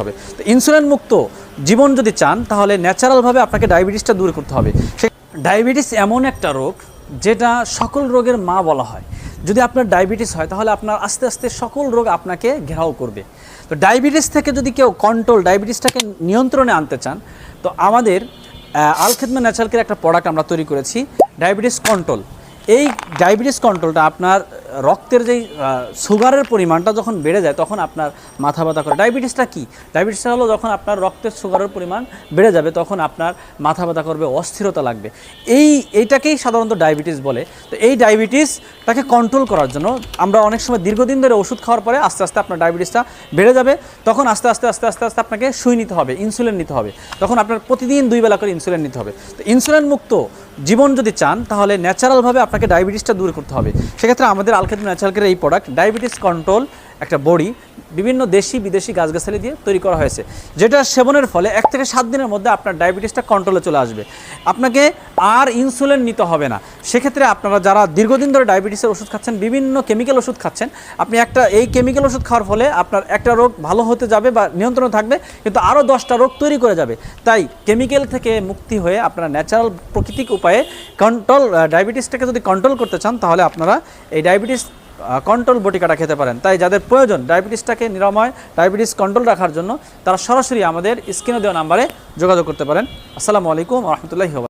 হবে। তো ইনসুলিন মুক্ত জীবন যদি চান তাহলে ন্যাচারালভাবে আপনাকে ডায়াবেটিসটা দূর করতে হবে। ডায়াবেটিস এমন একটা রোগ যেটা সকল রোগের মা বলা হয়। যদি আপনার ডায়াবেটিস হয় তাহলে আপনার আস্তে আস্তে সকল রোগ আপনাকে ঘেরাও করবে। তো ডায়াবেটিস থেকে যদি কেউ ডায়াবেটিসটাকে নিয়ন্ত্রণে আনতে চান, তো আমাদের আল খিদমা ন্যাচারাল কেয়ার একটা প্রোডাক্ট আমরা তৈরি করেছি, ডায়াবেটিস কন্ট্রোল। এই ডায়াবেটিস কন্ট্রোলটা আপনার রক্তের যেই সুগারের পরিমাণটা যখন বেড়ে যায় তখন আপনার মাথা ব্যথা করে। ডায়াবেটিসটা কি? ডায়াবেটিসটা হলো যখন আপনার রক্তের সুগারের পরিমাণ বেড়ে যাবে তখন আপনার মাথা ব্যথা করবে, অস্থিরতা লাগবে। এইটাকেই সাধারণত ডায়াবেটিস বলে। তো এই ডায়াবেটিসটাকে কন্ট্রোল করার জন্য আমরা অনেক সময় দীর্ঘদিন ধরে ওষুধ খাওয়ার পরে আস্তে আস্তে আপনার ডায়াবেটিসটা বেড়ে যাবে, তখন আস্তে আস্তে আপনাকে সুই নিতে হবে, ইনসুলিন নিতে হবে। তখন আপনার প্রতিদিন 2 বেলা করে ইনসুলিন নিতে হবে। তো ইনসুলিন মুক্ত জীবন যদি চান তাহলে ন্যাচারালভাবে আপনাকে ডায়াবেটিসটা দূর করতে হবে। সেক্ষেত্রে আমাদের আল খিদমা ন্যাচারাল কেয়ারের এই প্রোডাক্ট ডায়াবেটিস কন্ট্রোল একটা বড়ি বিভিন্ন দেশি বিদেশি গাছগাছালি দিয়ে তৈরি করা হয়েছে, যেটা সেবনের ফলে 1 থেকে 7 দিনের মধ্যে আপনার ডায়াবেটিসটা কন্ট্রোলে চলে আসবে। আপনাকে আর ইনসুলিন নিতে হবে না। সেক্ষেত্রে আপনারা যারা দীর্ঘদিন ধরে ডায়াবেটিসের ওষুধ খাচ্ছেন, বিভিন্ন কেমিক্যাল ওষুধ খাচ্ছেন, আপনি এই কেমিক্যাল ওষুধ খাওয়ার ফলে আপনার একটা রোগ ভালো হতে যাবে বা নিয়ন্ত্রণে থাকবে, কিন্তু আরও 10টা রোগ তৈরি করে যাবে। তাই কেমিক্যাল থেকে মুক্তি হয়ে আপনারা ন্যাচারাল প্রাকৃতিক উপায়ে ডায়াবেটিসটাকে যদি কন্ট্রোল করতে চান তাহলে আপনারা এই ডায়াবেটিস কন্ট্রোল বটিকাটা খেতে পারেন। তাই যাদের প্রয়োজন ডায়াবেটিসটাকে নিরাময়, ডায়াবেটিস কন্ট্রোল রাখার জন্য, তারা সরাসরি আমাদের স্ক্রিনে দেওয়া নাম্বারে যোগাযোগ করতে পারেন। আসসালামু আলাইকুম ওয়া রাহমাতুল্লাহি ওয়া বারাকাতুহু।